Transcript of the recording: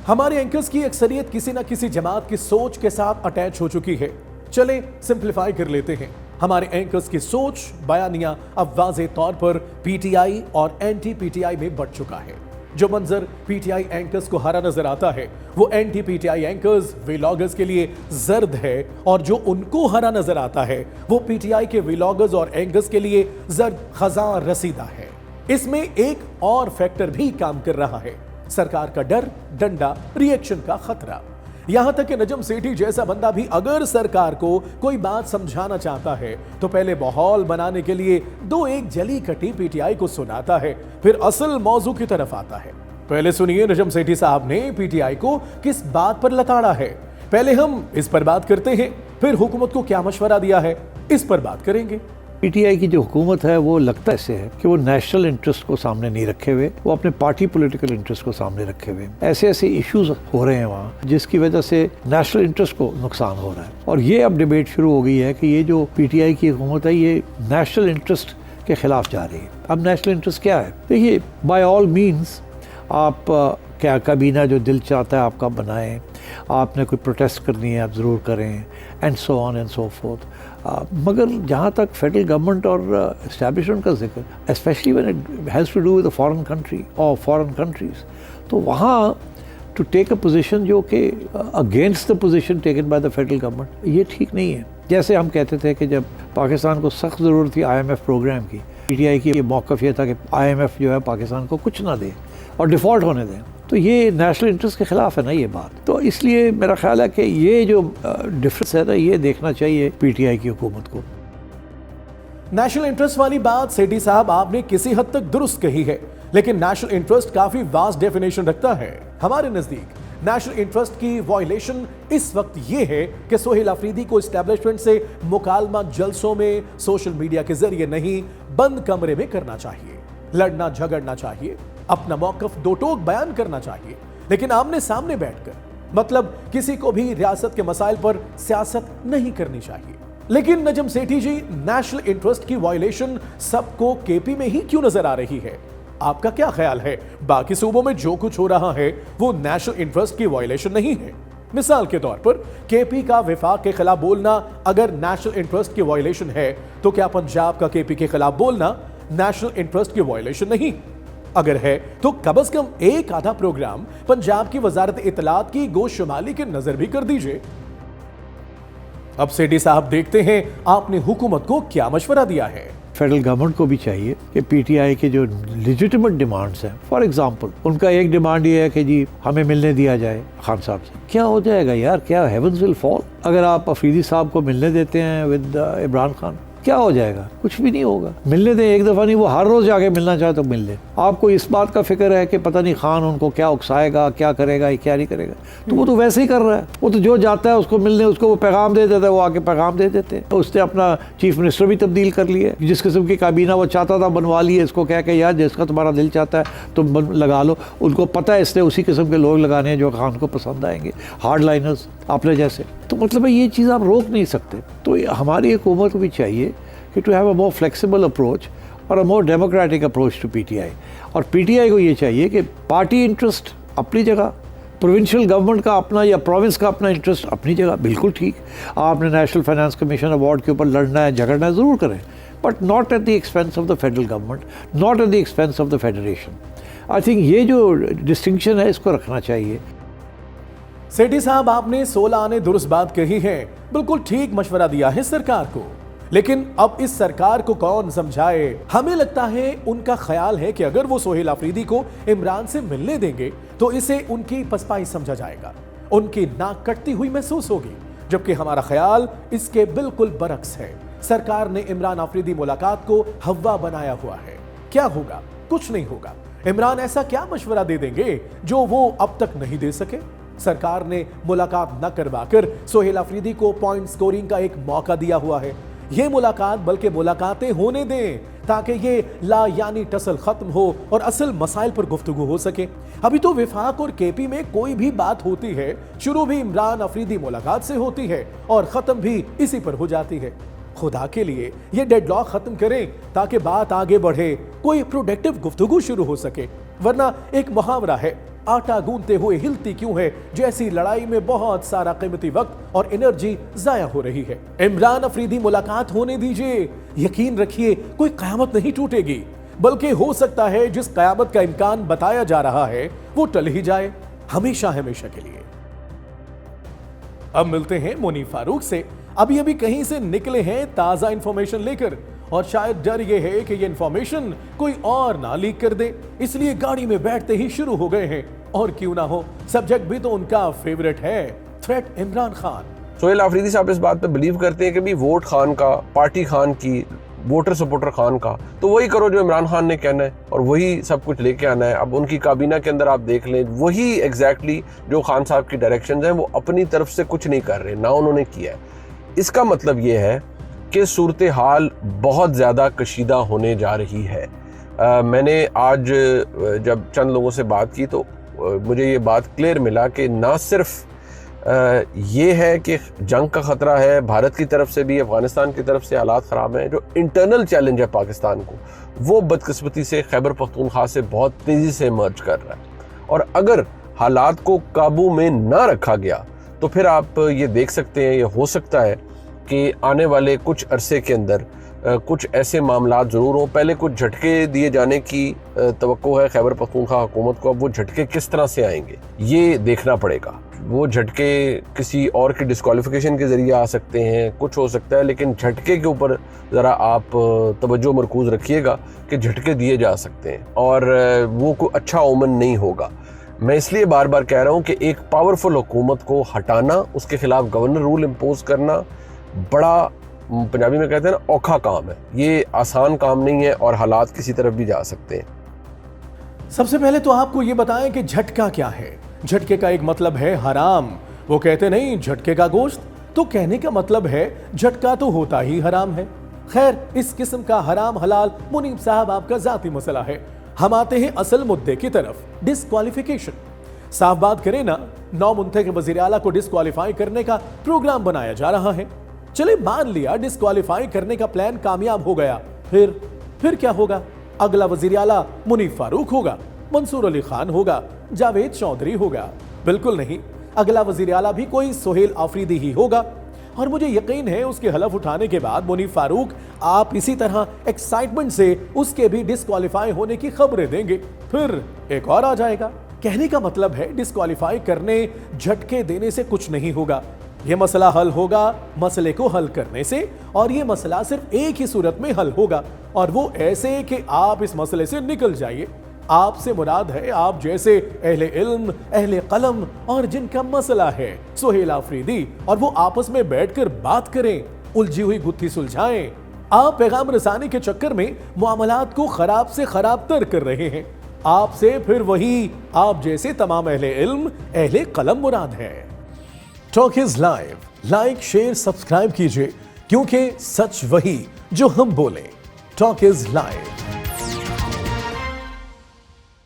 हमारे एंकर्स की अक्सरियत किसी न किसी जमात की सोच के साथ अटैच हो चुकी है। चले सिंप्लीफाई कर लेते हैं। हमारे एंकर्स की सोच, बयानिया अब वाज़ेह तौर पर पीटीआई और एंटी पीटीआई में बढ़ चुका है। जो मंजर पीटीआई एंकर्स को हरा नजर आता है वो एंटी पीटीआई एंकर्स, व्लॉगर्स के लिए जर्द है, और जो उनको हरा नजर आता है वो पीटीआई के व्लॉगर्स और एंकर्स के लिए जर्द खजा रसीदा है। इसमें एक और फैक्टर भी काम कर रहा है, सरकार का डर, डंडा, रिएक्शन का खतरा। यहां तक कि नजम सेठी जैसा बंदा भी अगर सरकार को कोई बात समझाना चाहता है तो पहले माहौल बनाने के लिए दो एक जली कटी पीटीआई को सुनाता है, फिर असल मौजू की तरफ आता है। पहले सुनिए नजम सेठी साहब ने पीटीआई को किस बात पर लताड़ा है। पहले हम इस पर बात करते हैं, फिर हुकूमत को क्या मशवरा दिया है इस पर बात करेंगे। पीटीआई की जो हुकूमत है वो लगता ऐसे है कि वो नेशनल इंटरेस्ट को सामने नहीं रखे हुए, वो अपने पार्टी पॉलिटिकल इंटरेस्ट को सामने रखे हुए। ऐसे ऐसे इश्यूज हो रहे हैं वहाँ जिसकी वजह से नेशनल इंटरेस्ट को नुकसान हो रहा है। और ये अब डिबेट शुरू हो गई है कि ये जो पीटीआई की हुकूमत है ये नेशनल इंटरेस्ट के खिलाफ जा रही है। अब नेशनल इंटरेस्ट क्या है? देखिए, बाय ऑल मीन्स आप क्या काबीना जो दिल चाहता है आपका बनाएं, आपने कोई प्रोटेस्ट करनी है आप ज़रूर करें, and so on and so forth. मगर जहाँ तक फेडरल गवर्नमेंट और एस्टैब्लिशमेंट का जिक्र, specially when it has to do with a foreign country और फॉरेन कंट्रीज़, तो वहाँ टू टेक अ पोजीशन जो कि against the position taken by the federal government, ये ठीक नहीं है। जैसे हम कहते थे कि जब पाकिस्तान को सख्त ज़रूरत थी IMF प्रोग्राम की, पीटीआई की ये मौक़िफ़ ये था कि IMF जो है पाकिस्तान को कुछ ना दे और डिफ़ॉल्ट होने दें, तो ये नेशनल इंटरेस्ट के खिलाफ है ना ये बात। तो इसलिए मेरा ख्याल है कि ये जो डिफरेंस है ना ये देखना चाहिए पीटीआई की हुकूमत को। नेशनल इंटरेस्ट वाली बात सेठी साहब आपने किसी हद तक दुरुस्त कही है, लेकिन नेशनल इंटरेस्ट काफी वास्ट डेफिनेशन रखता है। हमारे नजदीक नेशनल इंटरेस्ट की वायलेशन इस वक्त ये है कि सोहेल अफरीदी को एस्टैब्लिशमेंट से मुकालमा जलसों में, सोशल मीडिया के जरिए नहीं, बंद कमरे में करना चाहिए। लड़ना झगड़ना चाहिए, अपना मौकफ दो टोक बयान करना चाहिए, लेकिन आमने सामने बैठकर, मतलब किसी को भी रियासत के मसाइल पर सियासत नहीं करनी चाहिए। लेकिन नजम सेठी जी, नेशनल इंटरेस्ट की वायलेशन सबको केपी में ही क्यों नजर आ रही है? आपका क्या ख्याल है, बाकी सूबों में जो कुछ हो रहा है वो नेशनल इंटरेस्ट की वायलेशन नहीं है? मिसाल के तौर पर केपी का विफाक के खिलाफ बोलना अगर नेशनल इंटरेस्ट की वायलेशन है, तो क्या पंजाब का केपी के खिलाफ बोलना नेशनल इंटरेस्ट की वायलेशन नहीं? अगर है तो कम से कम एक आधा प्रोग्राम पंजाब की वजारत इत्तलात की गोश शुमाली की नजर भी कर दीजिए। अब सेठी साहब देखते हैं आपने हुकूमत को क्या मशवरा दिया है। फेडरल गवर्नमेंट को भी चाहिए कि पीटीआई के जो लेजिटिमेट डिमांड्स हैं, फॉर एग्जांपल उनका एक डिमांड ये है कि जी हमें मिलने दिया जाए खान साहब से। क्या हो जाएगा यार, क्या हेवंस विल फॉल अगर आप अफरीदी साहब को मिलने देते हैं विद इमरान खान? क्या हो जाएगा? कुछ भी नहीं होगा। मिलने दें, एक दफ़ा नहीं, वो हर रोज़ जाके मिलना चाहे तो मिल ले। आपको इस बात का फिक्र है कि पता नहीं खान उनको क्या उकसाएगा, क्या करेगा, क्या नहीं करेगा, तो वो तो वैसे ही कर रहा है। वो तो जो जाता है उसको मिलने, उसको वो पैगाम दे देता है, वो आके पैगाम दे देते हैं। तो उसने अपना चीफ मिनिस्टर भी तब्दील कर लिया, जिस किस्म की काबीना वो चाहता था बनवा लिए, इसको कह के यार जिसका तुम्हारा दिल चाहता है तुम लगा लो। उनको पता है इसने उसी किस्म के लोग लगाने हैं जो खान को पसंद आएंगे, हार्ड लाइनर्स अपने जैसे। तो मतलब ये चीज़ आप रोक नहीं सकते। तो हमारी हुकूमत को भी चाहिए कि to have a more flexible approach और a more democratic approach to PTI. और पीटीआई को ये चाहिए कि पार्टी इंटरेस्ट अपनी जगह, प्रोविंशियल गवर्नमेंट का अपना या प्रोविंस का अपना इंटरेस्ट अपनी जगह, बिल्कुल ठीक। आपने नेशनल फाइनेंस कमीशन अवार्ड के ऊपर लड़ना है, झगड़ना है, ज़रूर करें, but not at the expense of the federal government, not at the expense of the federation. I think ये जो डिस्टिंक्शन है इसको रखना चाहिए। सेठी साहब, आपने 16 आने दुरुस्त बात कही है, बिल्कुल ठीक मशवरा दिया है सरकार को, लेकिन अब इस सरकार को कौन समझाए? हमें लगता है उनका ख्याल है कि अगर वो सोहेल अफरीदी को इमरान से मिलने देंगे तो इसे उनकी पसपाई समझा जाएगा, उनकी नाक कटती हुई महसूस होगी, जबकि हमारा ख्याल इसके बिल्कुल बरक्स है। सरकार ने इमरान अफरीदी मुलाकात को हवा बनाया हुआ है। क्या होगा? कुछ नहीं होगा। इमरान ऐसा क्या मशवरा दे देंगे जो वो अब तक नहीं दे सके? सरकार ने मुलाकात न करवाकर सोहेल अफरीदी को पॉइंट स्कोरिंग का एक मौका दिया हुआ है। ये मुलाकात बल्कि मुलाकातें होने दें ताकि ये ला यानी टसल खत्म हो और असल मसाइल पर गुफ्तगू हो सके। अभी तो विफाक और केपी में कोई भी बात होती है, शुरू भी इमरान अफरीदी मुलाकात से होती है और खत्म भी इसी पर हो जाती है। खुदा के लिए ये डेडलॉक खत्म करें ताकि बात आगे बढ़े, कोई प्रोडक्टिव गुफ्तगू शुरू हो सके। वरना एक मुहावरा है, आटा गूंदते हुए हिलती क्यों है जैसी लड़ाई में बहुत सारा कीमती वक्त और एनर्जी जाया हो रही है। इमरान अफरीदी मुलाकात होने दीजिए, यकीन रखिए कोई कयामत नहीं टूटेगी, बल्कि हो सकता है जिस कयामत का इम्कान बताया जा रहा है वो टल ही जाए हमेशा हमेशा के लिए। अब मिलते हैं मुनीफ फारूक से, अभी अभी कहीं से निकले हैं ताजा इंफॉर्मेशन लेकर, और शायद डर ये है कि ये इंफॉर्मेशन कोई और ना लीक कर दे, इसलिए गाड़ी में बैठते ही शुरू हो गए हैं। और क्यों ना हो, सब्जेक्ट भी तो उनका फेवरेट है, थ्रेट इमरान खान। सोहेल आफरीदी साहब इस बात पे बिलीव करते हैं कि भी वोट खान का, पार्टी खान की, वोटर सपोर्टर खान का, तो वही करो जो इमरान खान ने कहना है और वही सब कुछ लेके आना है। अब उनकी काबीना के अंदर आप देख लें, वही एग्जैक्टली जो खान साहब की डायरेक्शंस हैं वो अपनी तरफ से कुछ नहीं कर रहे, ना उन्होंने किया है। इसका मतलब ये है कि सूरत हाल बहुत ज़्यादा कशीदा होने जा रही है। मैंने आज जब चंद लोगों से बात की तो मुझे ये बात क्लियर मिला कि ना सिर्फ ये है कि जंग का ख़तरा है भारत की तरफ से भी, अफ़गानिस्तान की तरफ से हालात ख़राब हैं, जो इंटरनल चैलेंज है पाकिस्तान को वो बदकिस्मती से खैबर पख्तूनख्वा से बहुत तेज़ी से इमर्ज कर रहा है। और अगर हालात को काबू में ना रखा गया तो फिर आप ये देख सकते हैं, ये हो सकता है कि आने वाले कुछ अरसे के अंदर कुछ ऐसे मामलात ज़रूर हों। पहले कुछ झटके दिए जाने की तवक्को है खैबर पख्तूनख्वा हुकूमत को, अब वो झटके किस तरह से आएंगे ये देखना पड़ेगा। वो झटके किसी और की डिस्क्वालिफिकेशन के ज़रिए आ सकते हैं, कुछ हो सकता है, लेकिन झटके के ऊपर ज़रा आप तवज्जो मरकूज़ रखिएगा कि झटके दिए जा सकते हैं और वो कोई अच्छा ओमन नहीं होगा। मैं इसलिए बार बार कह रहा हूँ कि एक पावरफुल हुकूमत को हटाना, उसके खिलाफ गवर्नर रूल इम्पोज करना बड़ा, पंजाबी में कहते हैं ना, औखा काम है। ये आसान काम नहीं है और हालात किसी तरफ भी जा सकते हैं। सबसे पहले तो आपको ये बताएं कि झटका क्या है। झटके का एक मतलब है हराम, वो कहते नहीं झटके का गोश्त, तो कहने का मतलब है झटका तो होता ही हराम है। खैर, इस किस्म का हराम हलाल मुनीब साहब आपका जाती मसला है। हम आते हैं असल मुद्दे की तरफ, डिस्क्वालिफिकेशन। साफ बात करें ना, 9 मुंतखब वज़ीर आला को डिस्क्वालीफाई करने का प्रोग्राम बनाया जा रहा है। चले मान लिया डिस्क्वालीफाई करने का प्लान कामयाब हो गया, फिर क्या होगा? अगला वज़ीर आला मुनीफ फारूक होगा, मंसूर अली खान होगा, जावेद चौधरी होगा? बिल्कुल नहीं, अगला वज़ीर आला भी कोई सोहेल आफरीदी ही होगा। और मुझे यकीन है उसके हलफ उठाने के बाद मुनीफ फारूक आप इसी तरह एक्साइटमेंट से उसके भी डिस्क्वालीफाई होने की खबरें देंगे, फिर एक और आ जाएगा। कहने का मतलब है डिस्क्वालीफाई करने, झटके देने से कुछ नहीं होगा। यह मसला हल होगा मसले को हल करने से, और यह मसला सिर्फ एक ही सूरत में हल होगा, और वो ऐसे कि आप इस मसले से निकल जाइए। आपसे मुराद है आप जैसे अहले इल्म, अहले कलम और जिनका मसला है सोहेल आफरीदी, और वो आपस में बैठकर बात करें, उलझी हुई गुत्थी सुलझाएं। आप पैगाम रसानी के चक्कर में मामलात को खराब से खराब तर कर रहे हैं। आपसे फिर वही आप जैसे तमाम अहले इल्म, अहले कलम मुराद है। Talk is live, like share subscribe कीजिए, क्योंकि सच वही जो हम बोले। Talk is live.